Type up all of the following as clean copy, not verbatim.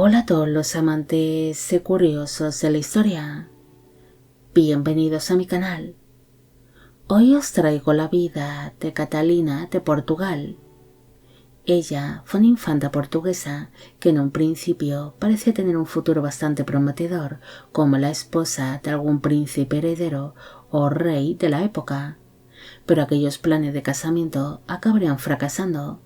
Hola a todos los amantes y curiosos de la historia. Bienvenidos a mi canal. Hoy os traigo la vida de Catalina de Portugal. Ella fue una infanta portuguesa que en un principio parecía tener un futuro bastante prometedor como la esposa de algún príncipe heredero o rey de la época, pero aquellos planes de casamiento acabarían fracasando,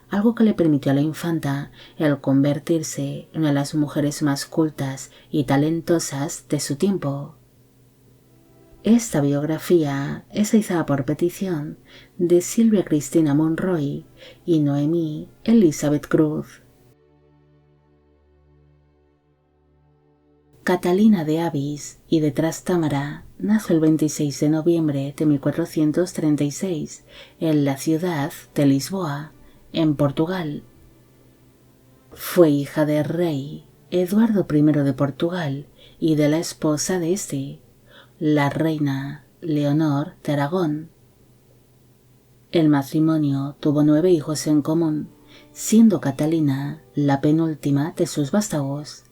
algo que le permitió a la infanta el convertirse en una de las mujeres más cultas y talentosas de su tiempo. Esta biografía es realizada por petición de Silvia Cristina Monroy y Noemí Elizabeth Cruz. Catalina de Avis y de Trastámara nació el 26 de noviembre de 1436 en la ciudad de Lisboa, en Portugal. Fue hija del rey Eduardo I de Portugal y de la esposa de este, la reina Leonor de Aragón. El matrimonio tuvo 9 hijos en común, siendo Catalina la penúltima de sus vástagos.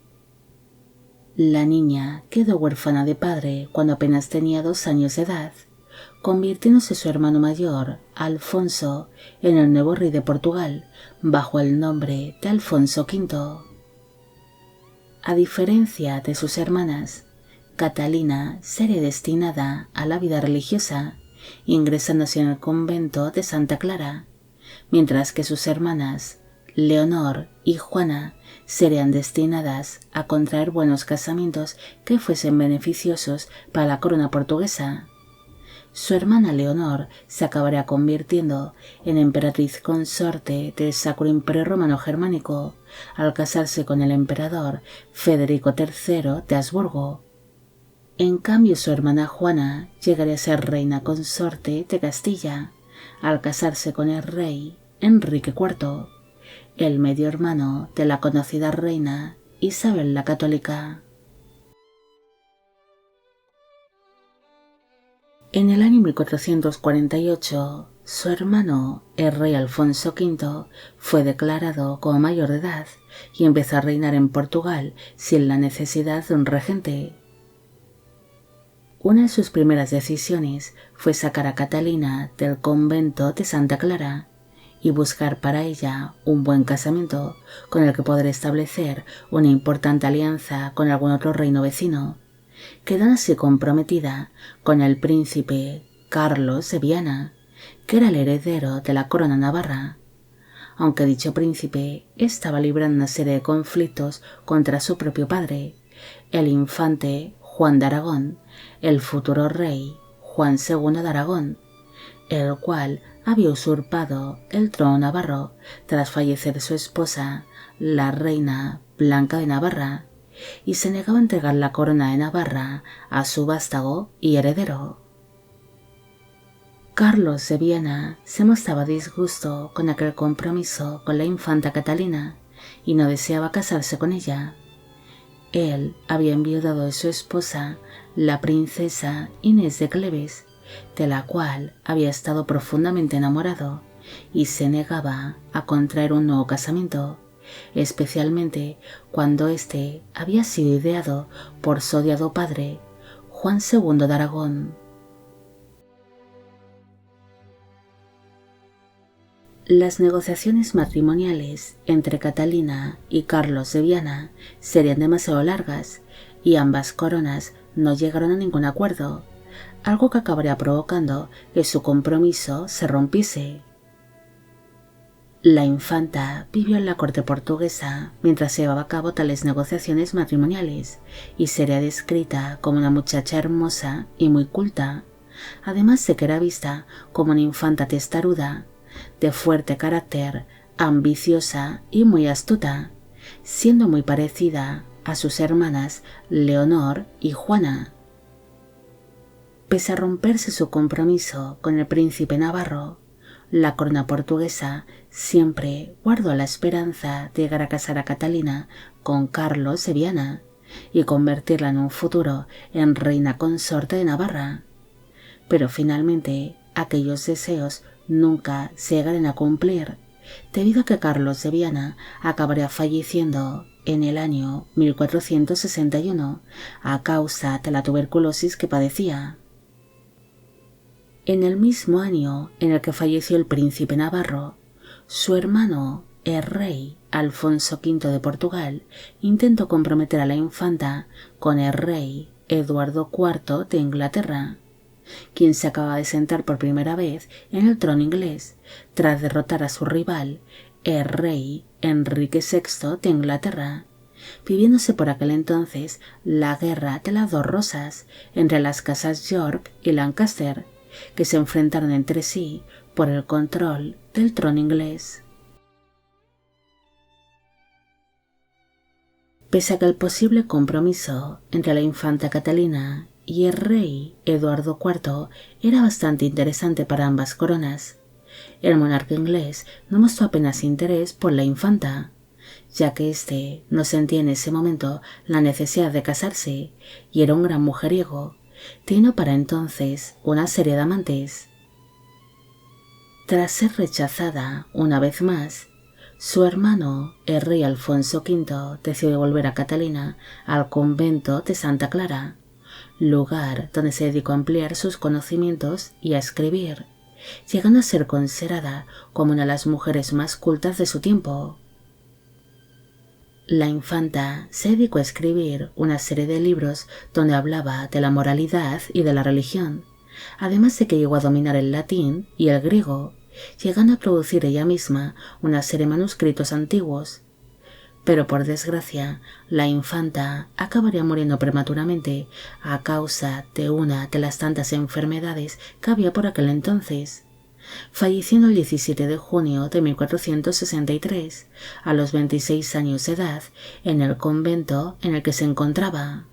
La niña quedó huérfana de padre cuando apenas tenía 2 años de edad, convirtiéndose su hermano mayor, Alfonso, en el nuevo rey de Portugal, bajo el nombre de Alfonso V. A diferencia de sus hermanas, Catalina sería destinada a la vida religiosa, ingresándose en el convento de Santa Clara, mientras que sus hermanas, Leonor y Juana, serían destinadas a contraer buenos casamientos que fuesen beneficiosos para la corona portuguesa. Su hermana Leonor se acabaría convirtiendo en emperatriz consorte del Sacro Imperio Romano Germánico al casarse con el emperador Federico III de Habsburgo. En cambio, su hermana Juana llegaría a ser reina consorte de Castilla al casarse con el rey Enrique IV, el medio hermano de la conocida reina Isabel la Católica. En el año 1448, su hermano, el rey Alfonso V, fue declarado como mayor de edad y empezó a reinar en Portugal sin la necesidad de un regente. Una de sus primeras decisiones fue sacar a Catalina del convento de Santa Clara y buscar para ella un buen casamiento con el que poder establecer una importante alianza con algún otro reino vecino, quedando así comprometida con el príncipe Carlos de Viana, que era el heredero de la corona navarra, aunque dicho príncipe estaba librando una serie de conflictos contra su propio padre, el infante Juan de Aragón, el futuro rey Juan II de Aragón, el cual había usurpado el trono navarro tras fallecer su esposa, la reina Blanca de Navarra, y se negaba a entregar la corona de Navarra a su vástago y heredero. Carlos de Viana se mostraba a disgusto con aquel compromiso con la infanta Catalina y no deseaba casarse con ella. Él había enviudado de su esposa, la princesa Inés de Cleves, de la cual había estado profundamente enamorado, y se negaba a contraer un nuevo casamiento, especialmente cuando éste había sido ideado por su odiado padre, Juan II de Aragón. Las negociaciones matrimoniales entre Catalina y Carlos de Viana serían demasiado largas y ambas coronas no llegaron a ningún acuerdo, algo que acabaría provocando que su compromiso se rompiese. La infanta vivió en la corte portuguesa mientras se llevaba a cabo tales negociaciones matrimoniales y sería descrita como una muchacha hermosa y muy culta, además de que era vista como una infanta testaruda, de fuerte carácter, ambiciosa y muy astuta, siendo muy parecida a sus hermanas Leonor y Juana. Pese a romperse su compromiso con el príncipe navarro, la corona portuguesa siempre guardó la esperanza de llegar a casar a Catalina con Carlos de Viana y convertirla en un futuro en reina consorte de Navarra. Pero finalmente aquellos deseos nunca se llegaron a cumplir, debido a que Carlos de Viana acabaría falleciendo en el año 1461 a causa de la tuberculosis que padecía. En el mismo año en el que falleció el príncipe navarro, su hermano, el rey Alfonso V de Portugal, intentó comprometer a la infanta con el rey Eduardo IV de Inglaterra, quien se acaba de sentar por primera vez en el trono inglés tras derrotar a su rival, el rey Enrique VI de Inglaterra, viviéndose por aquel entonces la Guerra de las Dos Rosas entre las casas York y Lancaster, que se enfrentaron entre sí por el control del trono inglés. Pese a que el posible compromiso entre la infanta Catalina y el rey Eduardo IV era bastante interesante para ambas coronas, el monarca inglés no mostró apenas interés por la infanta, ya que éste no sentía en ese momento la necesidad de casarse y era un gran mujeriego, teniendo para entonces una serie de amantes. Tras ser rechazada una vez más, su hermano, el rey Alfonso V, decidió devolver a Catalina al convento de Santa Clara, lugar donde se dedicó a ampliar sus conocimientos y a escribir, llegando a ser considerada como una de las mujeres más cultas de su tiempo. La infanta se dedicó a escribir una serie de libros donde hablaba de la moralidad y de la religión, además de que llegó a dominar el latín y el griego, llegando a producir ella misma una serie de manuscritos antiguos. Pero por desgracia, la infanta acabaría muriendo prematuramente a causa de una de las tantas enfermedades que había por aquel entonces, falleciendo el 17 de junio de 1463, a los 26 años de edad, en el convento en el que se encontraba.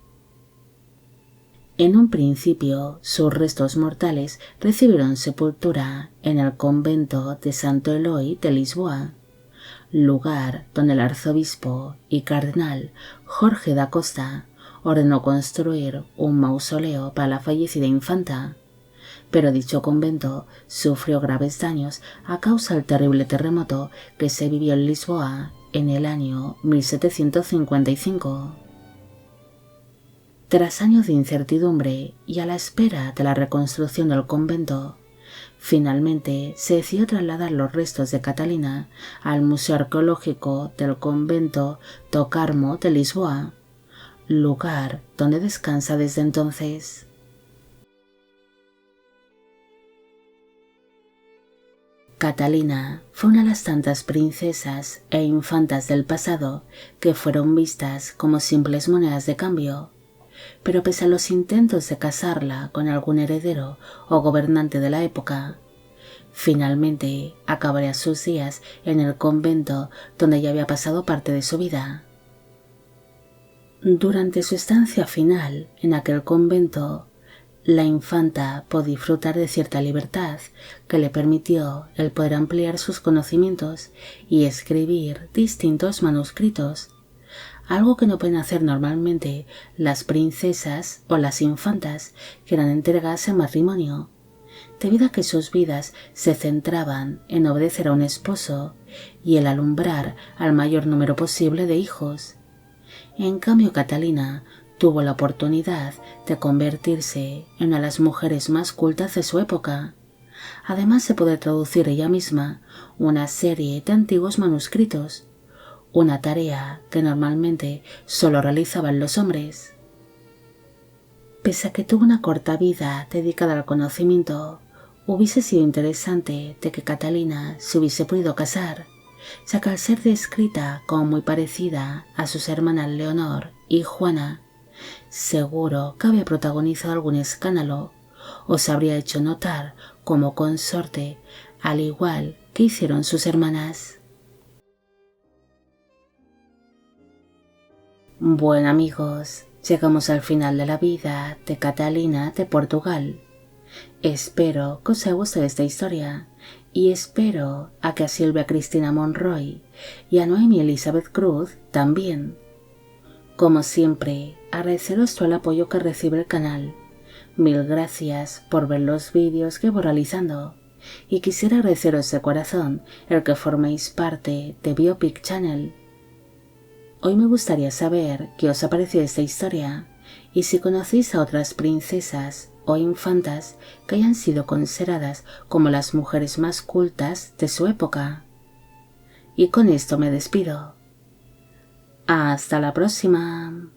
En un principio, sus restos mortales recibieron sepultura en el convento de Santo Eloy de Lisboa, lugar donde el arzobispo y cardenal Jorge da Costa ordenó construir un mausoleo para la fallecida infanta, pero dicho convento sufrió graves daños a causa del terrible terremoto que se vivió en Lisboa en el año 1755. Tras años de incertidumbre y a la espera de la reconstrucción del convento, finalmente se decidió trasladar los restos de Catalina al Museo Arqueológico del Convento do Carmo de Lisboa, lugar donde descansa desde entonces. Catalina fue una de las tantas princesas e infantas del pasado que fueron vistas como simples monedas de cambio, pero pese a los intentos de casarla con algún heredero o gobernante de la época, finalmente acabaría sus días en el convento donde ya había pasado parte de su vida. Durante su estancia final en aquel convento, la infanta pudo disfrutar de cierta libertad que le permitió el poder ampliar sus conocimientos y escribir distintos manuscritos, algo que no pueden hacer normalmente las princesas o las infantas que eran entregadas en matrimonio, debido a que sus vidas se centraban en obedecer a un esposo y el alumbrar al mayor número posible de hijos. En cambio, Catalina tuvo la oportunidad de convertirse en una de las mujeres más cultas de su época, además de poder traducir ella misma una serie de antiguos manuscritos, una tarea que normalmente solo realizaban los hombres. Pese a que tuvo una corta vida dedicada al conocimiento, hubiese sido interesante de que Catalina se hubiese podido casar, ya que al ser descrita como muy parecida a sus hermanas Leonor y Juana, seguro que había protagonizado algún escándalo o se habría hecho notar como consorte, al igual que hicieron sus hermanas. Bueno amigos, llegamos al final de la vida de Catalina de Portugal. Espero que os haya gustado esta historia y espero a que a Silvia Cristina Monroy y a Noemi Elizabeth Cruz también. Como siempre, agradeceros todo el apoyo que recibe el canal. Mil gracias por ver los vídeos que voy realizando y quisiera agradeceros de corazón el que forméis parte de Biopic Channel. Hoy me gustaría saber qué os ha parecido esta historia y si conocéis a otras princesas o infantas que hayan sido consideradas como las mujeres más cultas de su época. Y con esto me despido. Hasta la próxima.